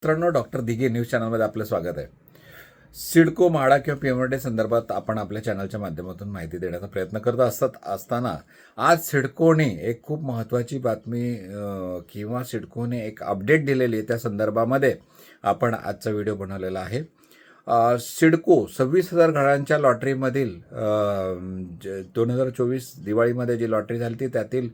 मित्रांनो, doctor Dighe news चॅनलमध्ये आपलं स्वागत आहे. सिडको, म्हाडा किंवा पीएमआरडी संदर्भात आपण आपल्या चॅनलच्या माध्यमातून माहिती देण्याचा प्रयत्न करत असताना आज सिडकोने एक खूप महत्त्वाची बातमी किंवा सिडकोने एक अपडेट दिलेली आहे. त्या संदर्भामध्ये आपण आजचा व्हिडिओ बनवलेला आहे. सिडको 26,000 घरांच्या लॉटरीमधील 2024 दिवाळीमध्ये जी लॉटरी झाली ती त्यातील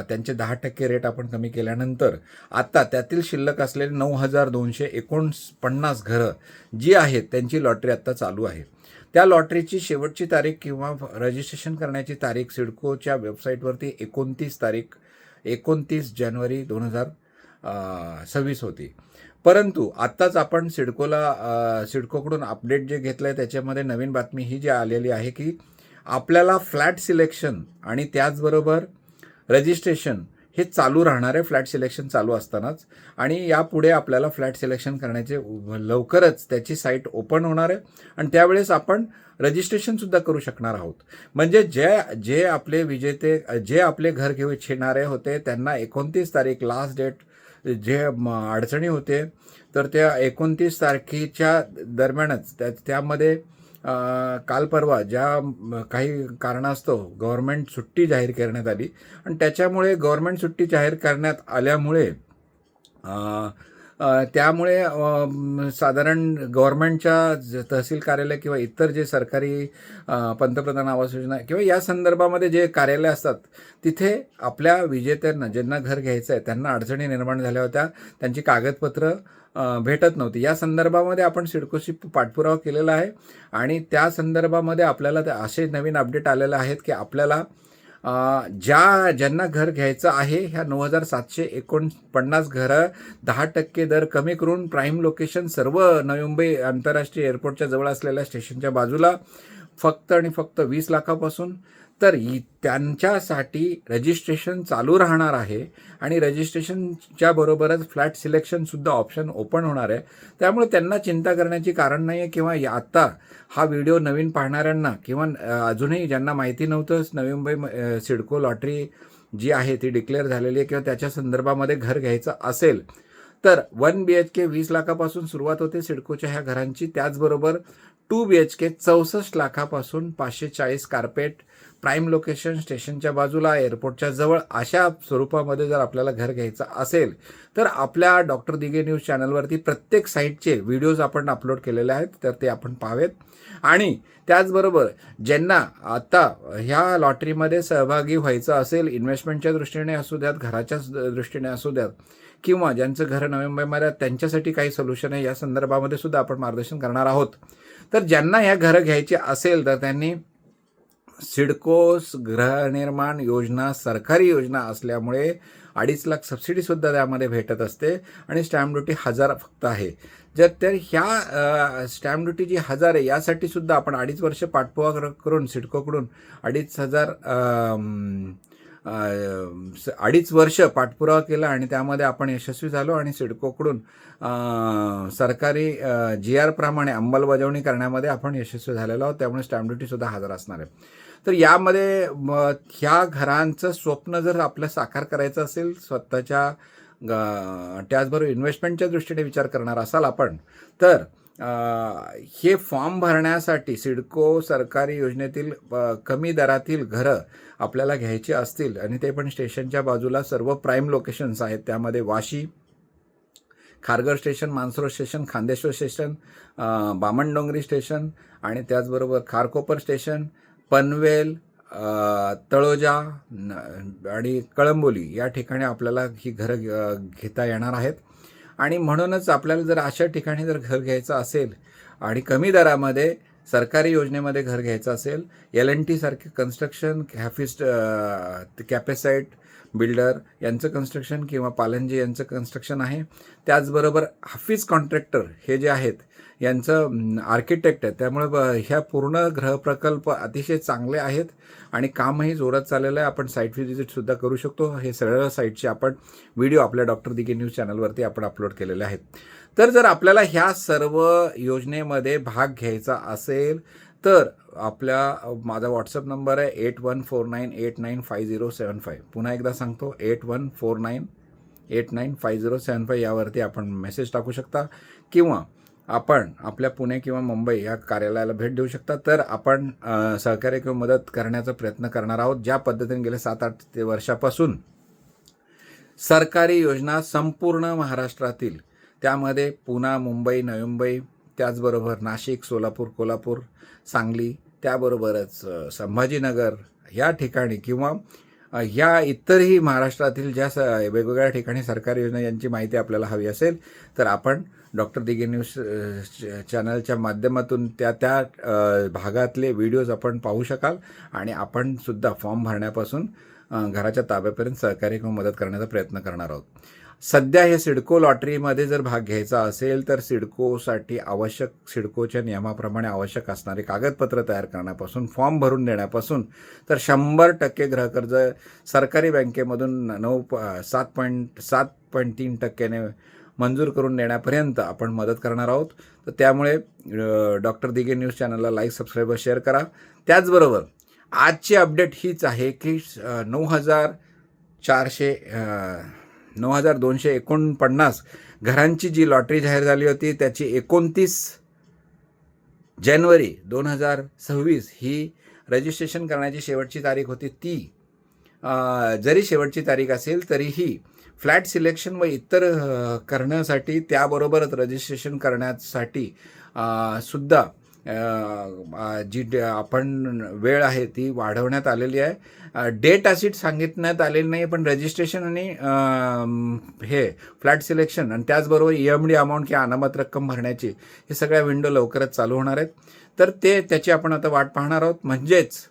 त्यांचे 10% रेट आपण कमी केल्यानंतर आता त्यातील शिल्लक असलेली 9,249 घरं जी आहेत त्यांची लॉटरी आत्ता चालू आहे. त्या लॉटरीची शेवटची तारीख किंवा रजिस्ट्रेशन करण्याची तारीख सिडकोच्या वेबसाईटवरती 29 जानेवारी 2026 होती. परंतु आत्ताच आपण सिडकोकडून अपडेट जे घेतलं आहे त्याच्यामध्ये नवीन बातमी ही जी आलेली आहे की आपल्याला फ्लॅट सिलेक्शन आणि त्याचबरोबर रजिस्ट्रेशन हे चालू राहणार आहे. फ्लॅट सिलेक्शन चालू असतानाच आणि यापुढे आपल्याला फ्लॅट सिलेक्शन करण्याचे लवकरच त्याची साईट ओपन होणार आहे आणि त्यावेळेस आपण रजिस्ट्रेशनसुद्धा करू शकणार आहोत. म्हणजे जे आपले विजेते जे आपले घर घेऊ इच्छिणारे होते त्यांना 29 तारीख लास्ट डेट जे अडचणी होते तर त्या 29 तारखेच्या दरम्यानच त्यामध्ये काल परवा ज्या काही कारणास्तव गव्हर्नमेंट सुट्टी जाहीर करण्यात आली आणि त्याच्यामुळे गव्हर्नमेंट सुट्टी जाहीर करण्यात आल्यामुळे त्यामुळे साधारण गव्हर्नमेंटच्या तहसील कार्यालय किंवा इतर जे सरकारी पंतप्रधान आवास योजना किंवा या संदर्भामध्ये जे कार्यालय असतात तिथे आपल्या विजेत्यांना ज्यांना घर घ्यायचं आहे त्यांना अडचणी निर्माण झाल्या होत्या. त्यांची कागदपत्र भेटत नव्हती. या संदर्भामध्ये आपण सिडकोशी पाठपुरावा केलेला आहे आणि त्या संदर्भामध्ये आपल्याला असे नवीन अपडेट आलेले आहेत की आपल्याला ज्यांना घर घ्यायचं आहे ह्या 9,749 घरं 10% दर कमी करून प्राईम लोकेशन सर्व नवी मुंबई आंतरराष्ट्रीय एअरपोर्टच्या जवळ असलेल्या स्टेशनच्या बाजूला फक्त आणि फक्त 20 लाखापासून तर त्यांच्यासाठी रजिस्ट्रेशन चालू राहणार आहे आणि रजिस्ट्रेशनच्या बरोबरच फ्लॅट सिलेक्शनसुद्धा ऑप्शन ओपन होणार आहे. त्यामुळे त्यांना चिंता करण्याची कारण नाही आहे किंवा आत्ता हा व्हिडिओ नवीन पाहणाऱ्यांना किंवा अजूनही ज्यांना माहिती नव्हतं नवी मुंबई सिडको लॉटरी जी आहे ती डिक्लेअर झालेली आहे किंवा त्याच्या संदर्भामध्ये घर घ्यायचं असेल तर 1 BHK 20 लाखापासून सुरुवात होते सिडकोच्या ह्या घरांची. त्याचबरोबर 2 BHK 64 लाखापासून 540 कार्पेट प्राईम लोकेशन स्टेशनच्या बाजूला एअरपोर्टच्या जवळ अशा स्वरूपामध्ये जर आपल्याला घर घ्यायचं असेल तर आपल्या डॉक्टर दिघे न्यूज चॅनलवरती प्रत्येक साईटचे व्हिडिओज आपण अपलोड केलेले आहेत तर ते आपण पाहावेत. आणि त्याचबरोबर ज्यांना आता ह्या लॉटरीमध्ये सहभागी व्हायचं असेल इन्व्हेस्टमेंटच्या दृष्टीने असू द्यात घराच्या दृष्टीने असू द्यात किंवा ज्यांचं घर नवी मुंबईमध्ये त्यांच्यासाठी काही सोल्युशन आहे या संदर्भामध्ये सुद्धा आपण मार्गदर्शन करणार आहोत. तर ज्यांना ह्या घरं घ्यायची असेल तर त्यांनी सिडकोस गृहनिर्माण योजना सरकारी योजना असल्यामुळे 2.5 लाख सबसिडीसुद्धा त्यामध्ये भेटत असते आणि स्टॅम्प ड्युटी 1000 फक्त आहे. तर ह्या स्टॅम्प ड्युटी जी 1000 आहे यासाठी सुद्धा आपण 2.5 वर्ष पाठपुरावा करून सिडकोकडून 2.5 वर्ष पाठपुरावा केला आणि त्यामध्ये आपण यशस्वी झालो आणि सिडकोकडून सरकारी GR प्रमाणे अंमलबजावणी करण्यामध्ये आपण यशस्वी झालेलो आहोत. त्यामुळे स्टॅम्प ड्युटीसुद्धा 1000 असणार आहे. तर यामध्ये ह्या घरांचं स्वप्न जर आपलं साकार करायचं असेल स्वतःच्या त्याचबरोबर इन्व्हेस्टमेंटच्या दृष्टीने विचार करणार असाल आपण तर हे फॉर्म भरण्यासाठी सिडको सरकारी योजनेतील कमी दरातील घरं आपल्याला घ्यायची असतील आणि ते पण स्टेशनच्या बाजूला सर्व प्राईम लोकेशन्स आहेत. त्यामध्ये Vashi, Kharghar station, Mansarovar station, Khandeshwar station, Bamandongri station आणि त्याचबरोबर खारकोपर स्टेशन, पनवेल, तळोजा आणि कळंबोली या ठिकाणी आपल्याला ही घरं घेता येणार आहेत. आणि म्हणूनच आपल्याला जर अशा ठिकाणी जर घर घ्यायचं असेल आणि कमी दरामध्ये सरकारी योजनेमध्ये घर घ्यायचं असेल L&T सारखे कन्स्ट्रक्शन कॅपेसाईट बिल्डर यांचं कन्स्ट्रक्शन किंवा पालनजी यांचं कन्स्ट्रक्शन आहे. त्याचबरोबर हाफिज कॉन्ट्रॅक्टर हे जे आहेत यांचं आर्किटेक्ट आहे. त्यामुळे ह्या पूर्ण गृहप्रकल्प अतिशय चांगले आहेत आणि कामही जोरात चाललेलं आहे. आपण साईट व्हिजिटसुद्धा करू शकतो. हे सगळ्या साईटचे आपण व्हिडिओ आपल्या डॉक्टर दिघे न्यूज चॅनलवरती आपण अपलोड केलेले आहेत. तर जर आपल्याला ह्या सर्व योजनेमध्ये भाग घ्यायचा असेल तर माझा व्हॉट्सअप नंबर आहे 8149895075. पुन्हा एकदा सांगतो 8149 895075 यावरती आपण मेसेज टाकू शकता किंवा आपण आपल्या पुणे किंवा मुंबई या कार्यालयाला भेट देऊ शकता. तर आपण सहकार्य किंवा मदत करण्याचा प्रयत्न करणार आहोत. ज्या पद्धतीने गेल्या 7-8 वर्षापासून सरकारी योजना संपूर्ण महाराष्ट्रातील, त्यामध्ये पुणे, मुंबई, नवी मुंबई, त्याचबरोबर नाशिक, सोलापूर, कोल्हापूर, सांगली, त्याबरोबरच संभाजीनगर या ठिकाणी किंवा या इतरही महाराष्ट्रातील ज्या वेगवेगळ्या ठिकाणी सरकारी योजना यांची माहिती आपल्याला हवी असेल तर आपण डॉक्टर दिघे न्यूज चॅनलच्या माध्यमातून त्या भागातले व्हिडिओज आपण पाहू शकाल आणि आपण सुद्धा फॉर्म भरण्यापासून घराच्या ताब्यापर्यंत सहकार्य किंवा मदत करण्याचा प्रयत्न करणार आहोत. सध्या हे सिडको लॉटरीमध्ये जर भाग घ्यायचा असेल तर सिडकोसाठी सिडकोच्या नियमाप्रमाणे आवश्यक असणारे कागदपत्र तयार करण्यापासून, फॉर्म भरून देण्यापासून तर 100% गृहकर्ज सरकारी बँकेमधून 7.3% मंजूर करून देण्यापर्यंत आपण मदत करणार आहोत. तर त्यामुळे डॉक्टर दिघे न्यूज चॅनलला लाईक, सबस्क्राईब व शेअर करा. त्याचबरोबर आजची अपडेट हीच आहे की 9,249 घरांची जी लॉटरी जाहीर झाली होती त्याची 29 जानेवारी 2026 ही रजिस्ट्रेशन करण्याची शेवटची तारीख होती. ती जरी शेवटची तारीख असेल तरीही फ्लॅट सिलेक्शन व इतर करण्यासाठी, त्याबरोबरच रजिस्ट्रेशन करण्यासाठी सुद्धा जी आपण वेळ आहे ती वाढवण्यात आलेली आहे. डेट अशी सांगितण्यात आलेली नाही, पण रजिस्ट्रेशन आणि हे फ्लॅट सिलेक्शन आणि त्याचबरोबर EMD अमाऊंट किंवा अनामत रक्कम भरण्याची हे सगळ्या विंडो लवकरच चालू होणार आहेत. तर त्याची आपण आता वाट पाहणार आहोत. म्हणजेच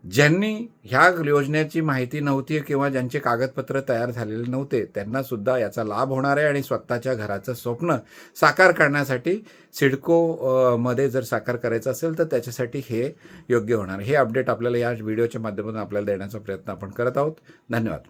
ज्यांनी ह्या योजनेची माहिती नव्हती किंवा ज्यांचे कागदपत्र तयार झालेले नव्हते त्यांना सुद्धा याचा लाभ होणार आहे आणि स्वतःच्या घराचं स्वप्न साकार करण्यासाठी सिडको मध्ये जर साकार करायचं असेल तर त्याच्यासाठी हे योग्य होणार. हे अपडेट आपल्याला या व्हिडिओच्या माध्यमातून आपल्याला देण्याचा प्रयत्न आपण करत आहोत. धन्यवाद.